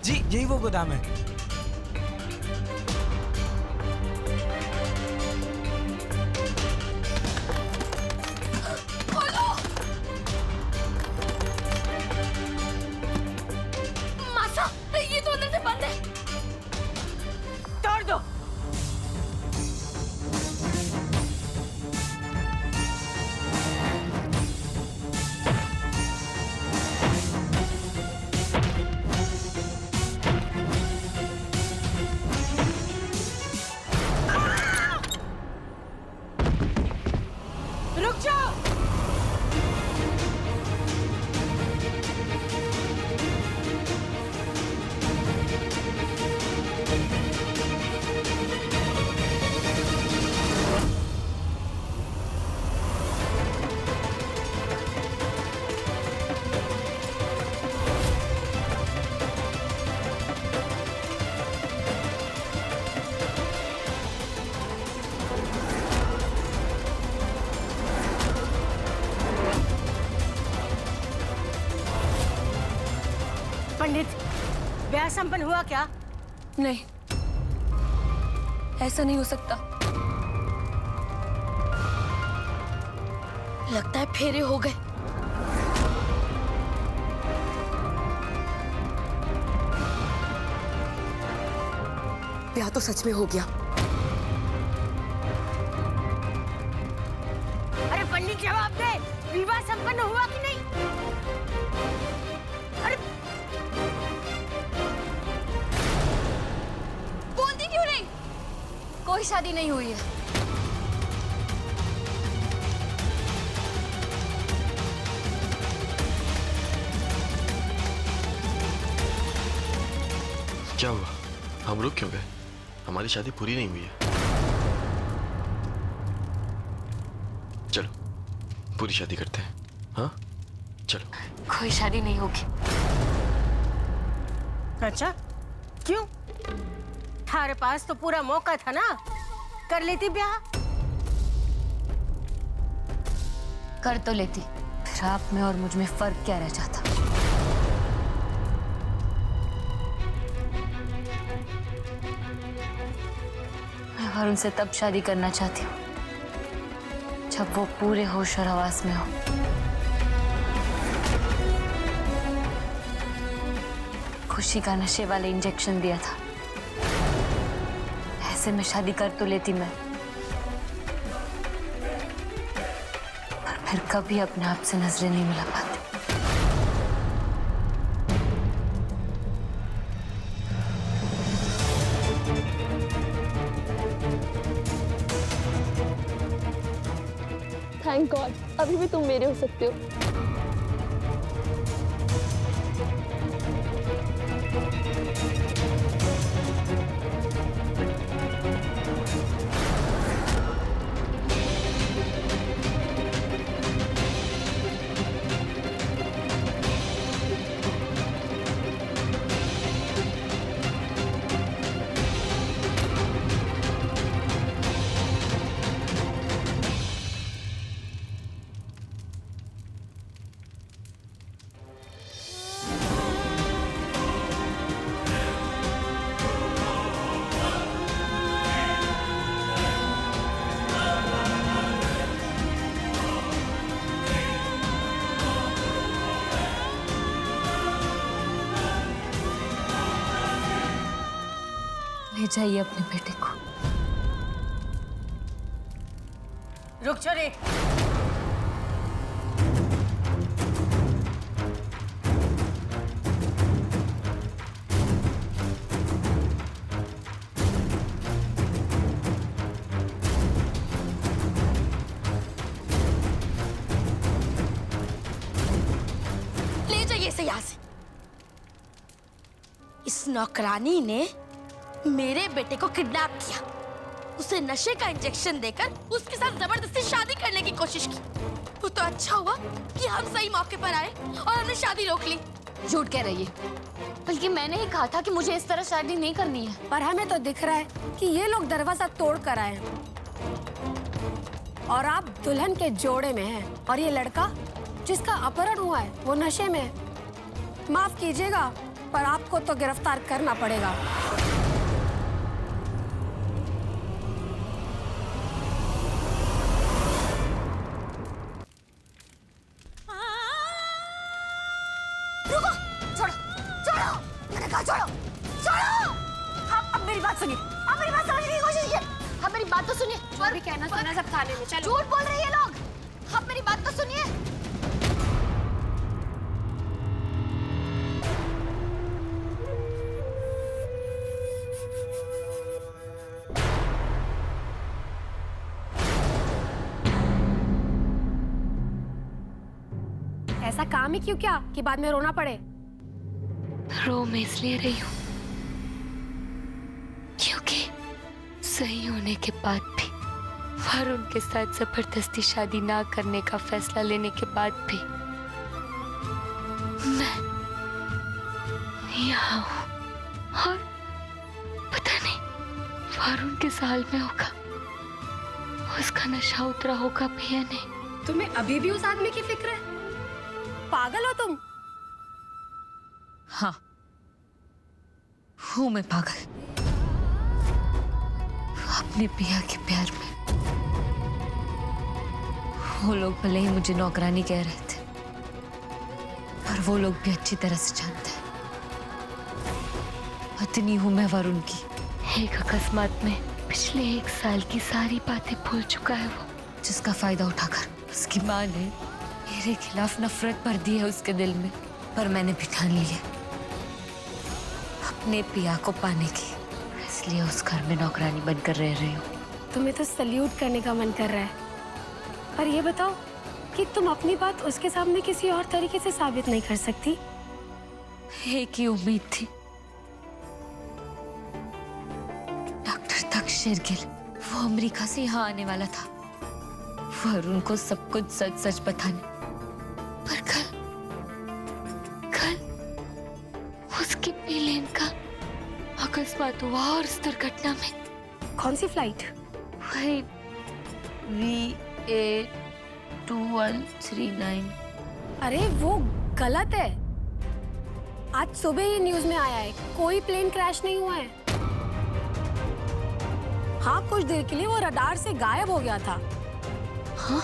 जी यही वो गोदाम है। खोलो। मासा, ये तो अंदर से बंद है। तोड़ दो। रुक जाओ। पंडित, ब्याह संपन्न हुआ क्या? नहीं, ऐसा नहीं हो सकता। लगता है फेरे हो गए। ब्याह तो सच में हो गया। अरे पंडित जवाब दे, विवाह संपन्न हुआ कि नहीं? अरे बोलती क्यों नहीं? कोई शादी नहीं हुई है। क्या हुआ? हम रुक क्यों गए? हमारी शादी पूरी नहीं हुई है। चलो पूरी शादी करते हैं। हाँ चलो। कोई शादी नहीं होगी। अच्छा, क्यों? थारे पास तो पूरा मौका था ना, कर लेती ब्याह। कर तो लेती, फिर आप में और मुझ में फर्क क्या रह जाता? मैं और उनसे तब शादी करना चाहती हूँ जब वो पूरे होश और हवास में हो। खुशी का नशे वाले इंजेक्शन दिया था। ऐसे में शादी कर तो लेती मैं, पर फिर कभी अपने आप से नजरें नहीं मिला पाती। थैंक गॉड, अभी भी तुम मेरे हो सकते हो। ले जाइए अपने बेटे को। रुक छोरे। ले जाइए इसे यहाँ से। इस नौकरानी ने मेरे बेटे को किडनैप किया, उसे नशे का इंजेक्शन देकर उसके साथ जबरदस्ती शादी करने की कोशिश की। वो तो अच्छा हुआ कि हम सही मौके पर आए और हमने शादी रोक ली। झूठ कह रही है, बल्कि मैंने ही कहा था कि मुझे इस तरह शादी नहीं करनी है। पर हमें तो दिख रहा है कि ये लोग दरवाजा तोड़ कर आए हैं और आप दुल्हन के जोड़े में हैं और ये लड़का जिसका अपहरण हुआ है वो नशे में है। माफ कीजिएगा पर आपको तो गिरफ्तार करना पड़ेगा। रुको, छोड़ो, छोड़ो, मैंने कहा छोड़ो, छोड़ो। अब मेरी बात सुनिए, अब मेरी बात समझने की कोशिश कीजिए। अब मेरी बात तो सुनिए। जो भी कहना सुना सब थाने में, चलो। झूठ बोल रहे हैं ये लोग। अब मेरी बात तो सुनिए। ऐसा काम ही क्यों किया कि बाद में रोना पड़े? रो मैं इसलिए रही हूँ क्योंकि सही होने के बाद भी, वरुण के साथ जबरदस्ती शादी ना करने का फैसला लेने के बाद भी मैं यहाँ हूँ। और पता नहीं वरुण किस हाल में होगा, उसका नशा उतरा होगा भी या नहीं। तुम्हें अभी भी उस आदमी की फिक्र है? पागल हो तुम? हाँ, हूँ मैं पागल, अपने पिया के प्यार में। वो लोग भले ही मुझे नौकरानी कह रहे थे, पर वो लोग भी अच्छी तरह से जानते हैं पत्नी हूं मैं वरुण की। एक अकस्मात में पिछले 1 साल की सारी बातें भूल चुका है वो, जिसका फायदा उठाकर उसकी माँ ने मेरे खिलाफ नफरत भर दी है उसके दिल में। पर मैंने भी ठान लिया अपने पिया को पाने की, इसलिए उस घर में नौकरानी बनकर रह रही हूँ। तुम्हें तो सल्यूट करने का मन कर रहा है, पर ये बताओ कि तुम अपनी बात उसके सामने किसी और तरीके से साबित नहीं कर सकती? एक ही उम्मीद थी, डॉक्टर दक्ष शेरगिल, वो अमेरिका से यहाँ आने वाला था वरुण को सब कुछ सच सच बताने। पर कल उसकी प्लेन का अकस्मात हुआ और इस दुर्घटना में। कौन सी फ्लाइट? वही VA2139। अरे वो गलत है। आज सुबह ही न्यूज में आया है, कोई प्लेन क्रैश नहीं हुआ है। हाँ, कुछ देर के लिए वो रडार से गायब हो गया था। हाँ?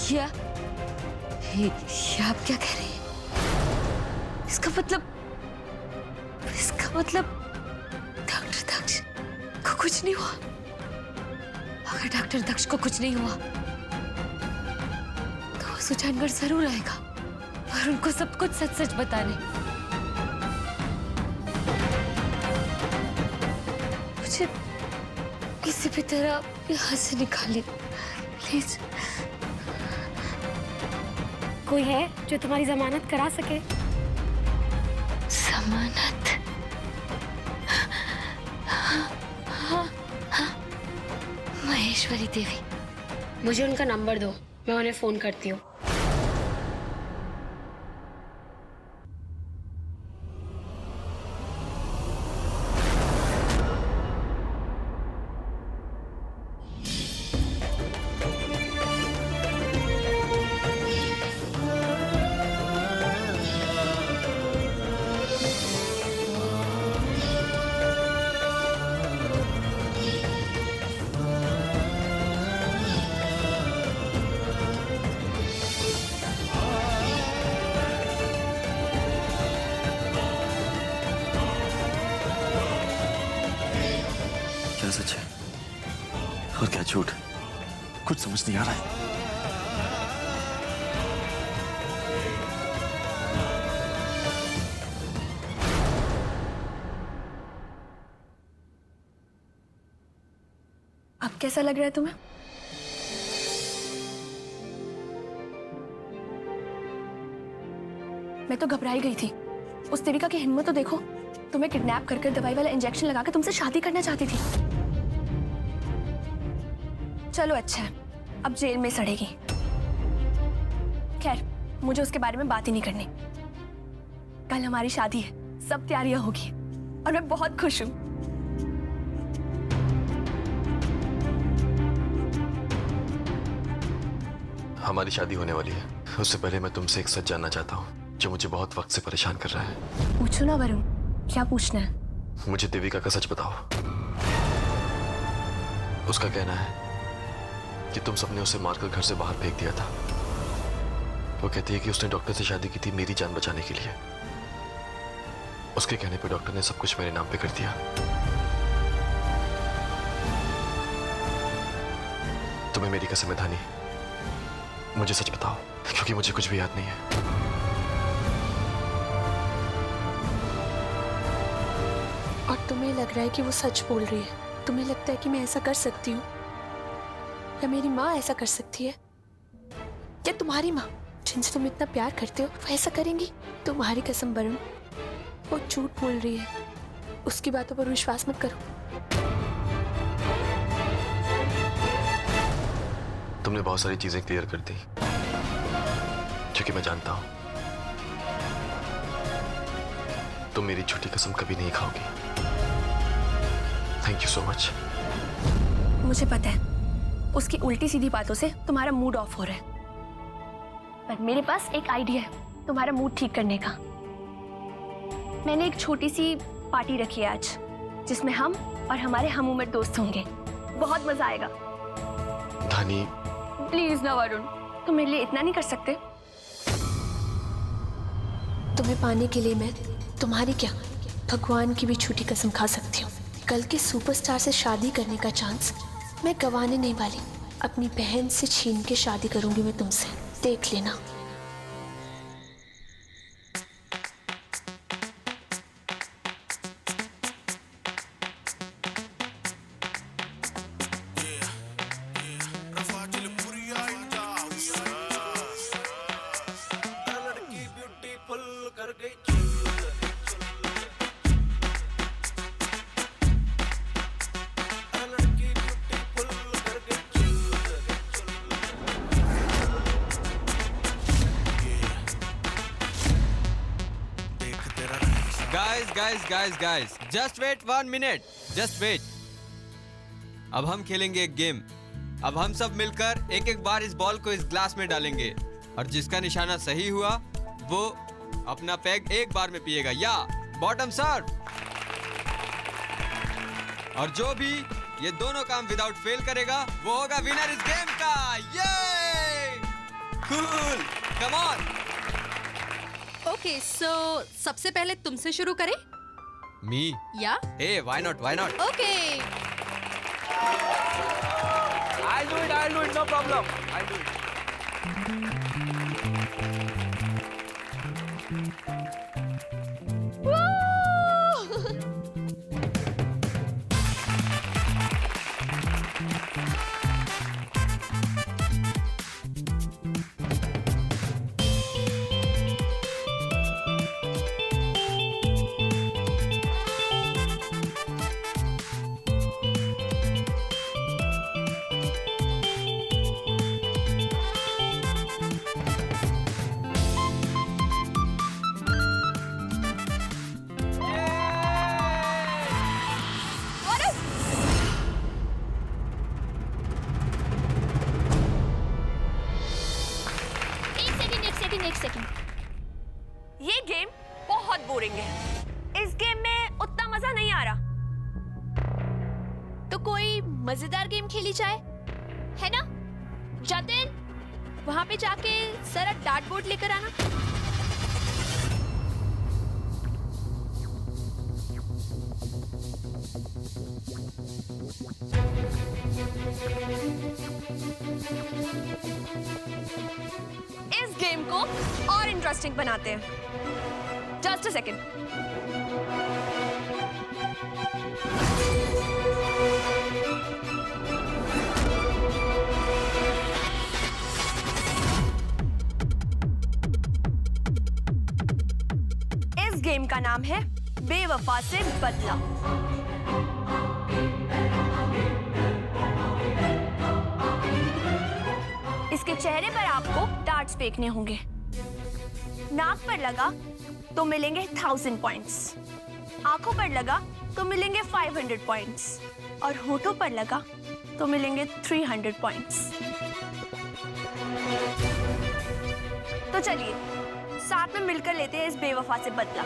ये आप क्या कह रही हैं? इसका मतलब डॉक्टर दक्ष को कुछ नहीं हुआ? अगर डॉक्टर दक्ष को कुछ नहीं हुआ तो वो सुजानगढ़ जरूर आएगा और उनको सब कुछ सच सच बताने। मुझे किसी भी तरह यहाँ से निकालिए प्लीज। कोई है जो तुम्हारी जमानत करा सके? जमानत? हाँ, महेश्वरी देवी। मुझे उनका नंबर दो, मैं उन्हें फोन करती हूँ। क्या सच है और क्या झूठ, कुछ समझ नहीं आ रहा है। अब कैसा लग रहा है तुम्हें? मैं तो घबराई गई थी। उस देविका की हिम्मत तो देखो, तुम्हें किडनैप करके दवाई वाला इंजेक्शन लगाकर तुमसे शादी करना चाहती थी। चलो अच्छा है, अब जेल में सड़ेगी। खैर, मुझे उसके बारे में बात ही नहीं करनी। कल हमारी शादी है, सब तैयारियां होगी और मैं बहुत खुश हूं। हमारी शादी होने वाली है, उससे पहले मैं तुमसे एक सच जानना चाहता हूँ। जो मुझे बहुत वक्त से परेशान कर रहा है। पूछो ना वरुण, क्या पूछना है? मुझे देविका का सच बताओ। उसका कहना है कि तुम सबने उसे मारकर घर से बाहर फेंक दिया था। वो कहती है कि उसने डॉक्टर से शादी की थी मेरी जान बचाने के लिए। उसके कहने पर डॉक्टर ने सब कुछ मेरे नाम पे कर दिया। तुम्हें मेरी कसम है धानी, मुझे सच बताओ, क्योंकि मुझे कुछ भी याद नहीं है। और तुम्हें लग रहा है कि वो सच बोल रही है? तुम्हें लगता है कि मैं ऐसा कर सकती हूँ, या मेरी माँ ऐसा कर सकती है? या तुम्हारी माँ जिनसे तुम इतना प्यार करते हो वो ऐसा करेंगी? तुम्हारी कसम वरुण, वो झूठ बोल रही है। उसकी बातों पर विश्वास मत करो। तुमने बहुत सारी चीजें क्लियर कर दी, क्योंकि मैं जानता हूं तुम मेरी झूठी कसम कभी नहीं खाओगी। Thank you so much. मुझे पता है उसकी उल्टी सीधी बातों से तुम्हारा मूड ऑफ हो रहा है, पर मेरे पास एक आइडिया है तुम्हारा मूड ठीक करने का। मैंने एक छोटी सी पार्टी रखी है आज, जिसमें हम और हमारे हम उम्र दोस्त होंगे। बहुत मजा आएगा। धानी प्लीज ना वरुण, तुम मेरे लिए इतना नहीं कर सकते? तुम्हें पाने के लिए मैं तुम्हारी क्या, भगवान की भी झूठी कसम खा सकती हूँ। कल के सुपरस्टार से शादी करने का चांस मैं गंवाने नहीं वाली। अपनी बहन से छीन के शादी करूंगी मैं तुमसे, देख लेना। Guys, just wait 1 minute. Just wait. अब हम खेलेंगे एक गेम। अब हम सब मिलकर एक एक बार इस बॉल को इस ग्लास में डालेंगे, और जिसका निशाना सही हुआ वो अपना पैग एक बार में पिएगा, या बॉटम सर्व। और जो भी ये दोनों काम विदाउट फेल करेगा वो होगा विनर इस गेम का। ये कूल, कम ऑन। ओके, सो सबसे पहले तुमसे शुरू करें? मी? या? Hey, why not? Okay. I'll do it, no problem. I'll do it. एक सेकंड, ये गेम बहुत बोरिंग है। इस गेम में उतना मजा नहीं आ रहा। तो कोई मजेदार गेम खेली जाए, है ना? जाते वहां पे जाके सारा डार्ट बोर्ड लेकर आना। इस गेम को और इंटरेस्टिंग बनाते हैं। Just a second. इस गेम का नाम है बेवफा से बदला। इसके चेहरे पर आपको डार्ट्स फेंकने होंगे। नाक पर लगा तो मिलेंगे 1000 पॉइंट्स, आंखों पर लगा तो मिलेंगे 500 पॉइंट्स, और होठों पर लगा तो मिलेंगे 300 पॉइंट्स। तो चलिए साथ में मिलकर लेते हैं इस बेवफा से बदला।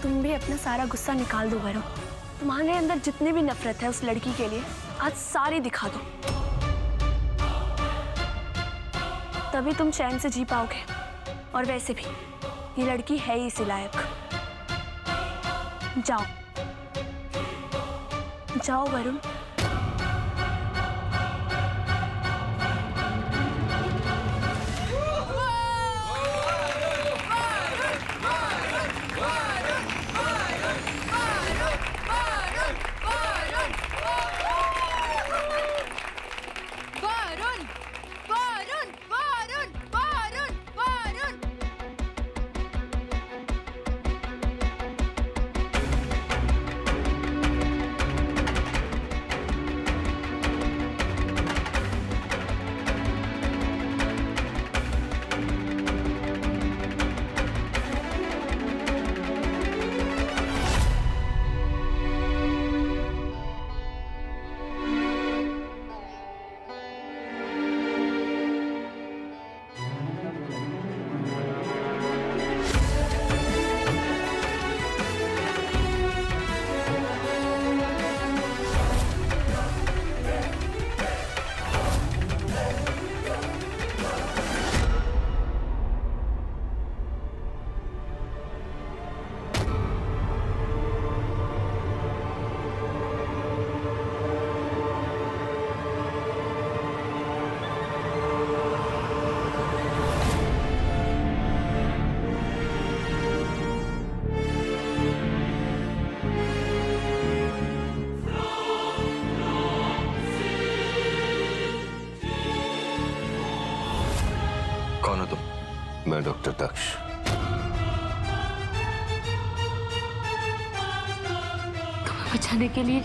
तुम भी अपना सारा गुस्सा निकाल दो वरुण। तुम्हारे अंदर जितनी भी नफरत है उस लड़की के लिए आज सारी दिखा दो, तभी तुम चैन से जी पाओगे। और वैसे भी ये लड़की है ही इसी लायक। जाओ जाओ वरुण। कौन हो तुम? मैं डॉक्टर दक्ष। तुम्हें बचाने के लिए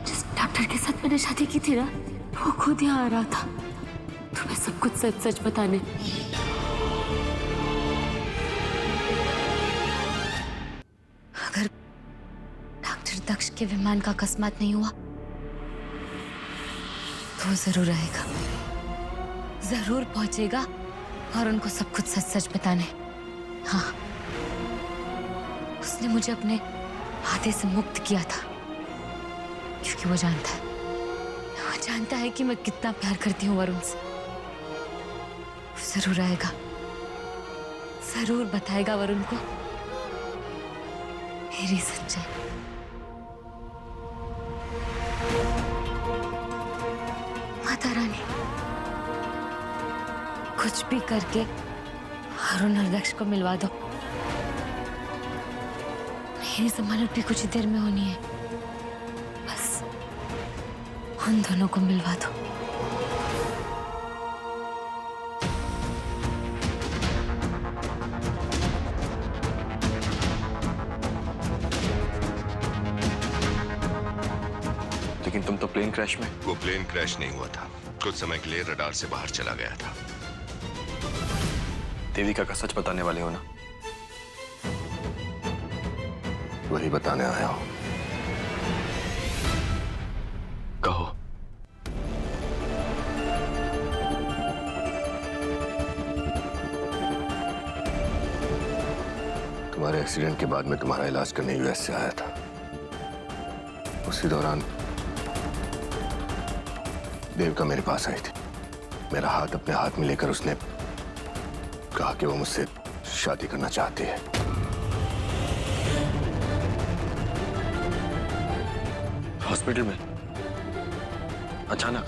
जिस डॉक्टर के साथ मैंने शादी की थी ना, वो खुद यहाँ आ रहा था तुम्हें सब कुछ सच सच बताने। अगर डॉक्टर दक्ष के विमान का अकस्मात नहीं हुआ तो वो जरूर आएगा, जरूर पहुंचेगा और उनको सब कुछ सच सच बताने। हाँ, उसने मुझे अपने हाथे से मुक्त किया था क्योंकि वो जानता है कि मैं कितना प्यार करती हूँ वरुण से। वो जरूर आएगा, जरूर बताएगा वरुण को मेरी सच्चाई। माता रानी, कुछ भी करके अरुण और दक्ष को मिलवा दो। मेरी जमानत भी कुछ ही देर में होनी है, बस उन दोनों को मिलवा दो। लेकिन तुम तो प्लेन क्रैश में। वो प्लेन क्रैश नहीं हुआ था, कुछ समय के लिए रडार से बाहर चला गया था। देविका का सच बताने वाले हो ना? वही बताने आया हूं। कहो। तुम्हारे एक्सीडेंट के बाद मैं तुम्हारा इलाज करने यूएस से आया था। उसी दौरान देविका मेरे पास आई थी। मेरा हाथ अपने हाथ में लेकर उसने कहा कि वो मुझसे शादी करना चाहती है। हॉस्पिटल में अचानक?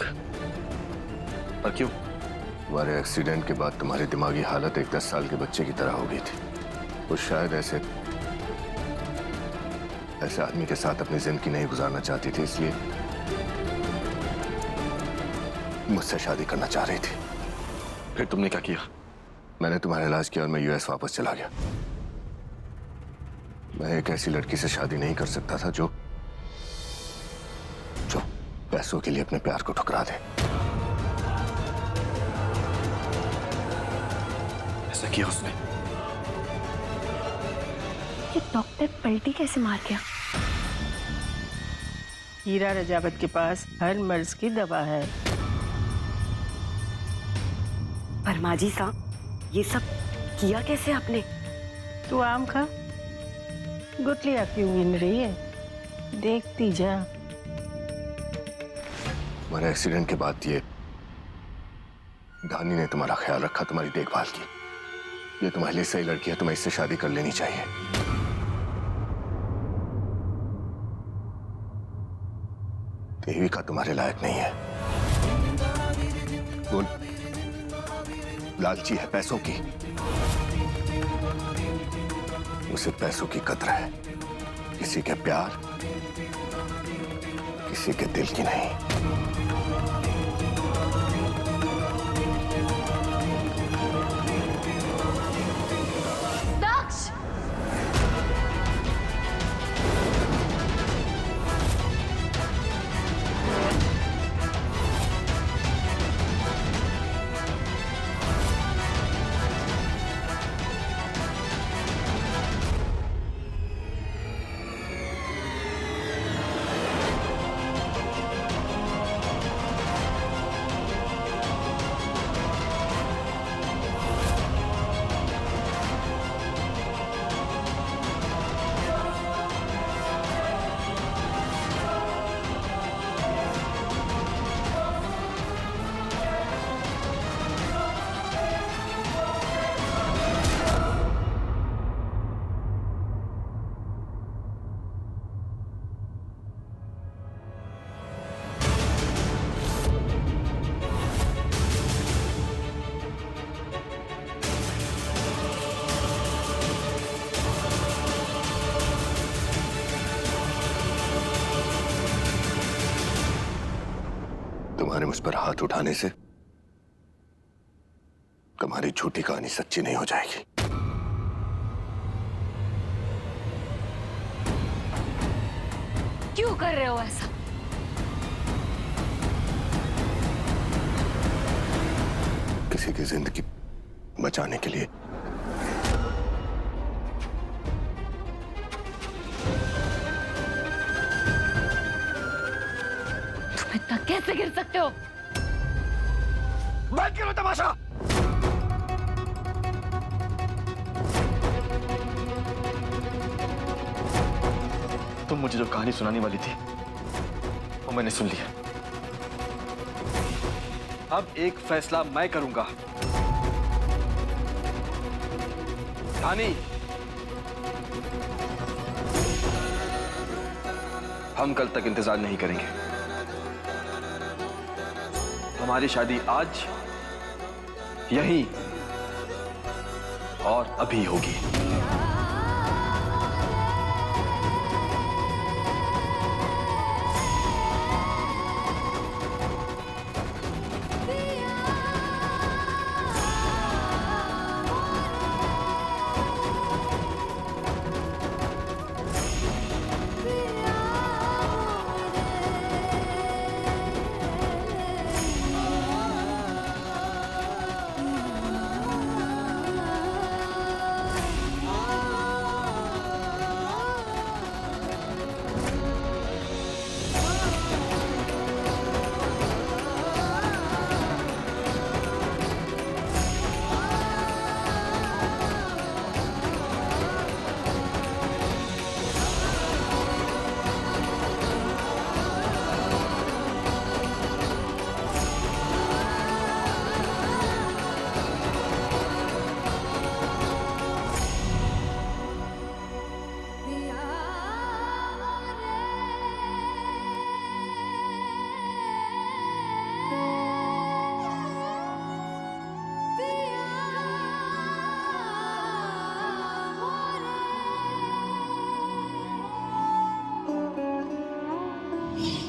पर क्यों? तुम्हारे एक्सीडेंट के बाद तुम्हारी दिमागी हालत एक 10 साल के बच्चे की तरह हो गई थी। वो शायद ऐसे आदमी के साथ अपनी जिंदगी नहीं गुजारना चाहती थी, इसलिए मुझसे शादी करना चाह रही थी। फिर तुमने क्या किया? मैंने तुम्हारा इलाज किया और मैं यूएस वापस चला गया। मैं एक ऐसी लड़की से शादी नहीं कर सकता था जो पैसों के लिए अपने प्यार को ठुकरा दे। ऐसा किया उसने। ये डॉक्टर पलटी कैसे मार गया? हीरा रजावत के पास हर मर्ज की दवा है। पर माँ जी साहब, ये सब किया कैसे आपने? तू आम खा, गुठलियां क्यों गिन रही है? देखती जा। तुम्हारे एक्सीडेंट के बाद ये धानी ने तुम्हारा ख्याल रखा, तुम्हारी देखभाल की। ये तुम्हारे लिए सही लड़की है, तुम्हें इससे शादी कर लेनी चाहिए। देविका तुम्हारे लायक नहीं है। वो लालची है पैसों की, उसे पैसों की कदर है, किसी के प्यार, किसी के दिल की नहीं। तुम्हारे मुझ पर हाथ उठाने से तुम्हारी झूठी कहानी सच्ची नहीं हो जाएगी। क्यों कर रहे हो ऐसा? किसी की जिंदगी बचाने के लिए। तुम इतना कैसे गिर सकते हो? बंद करो तमाशा। तुम मुझे जो कहानी सुनाने वाली थी वो मैंने सुन लिया। अब एक फैसला मैं करूंगा। धानी, हम कल तक इंतजार नहीं करेंगे। हमारी शादी आज यहीं और अभी होगी।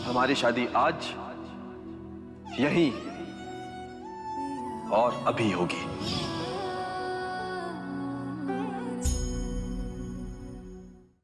हमारी शादी आज यहीं और अभी होगी।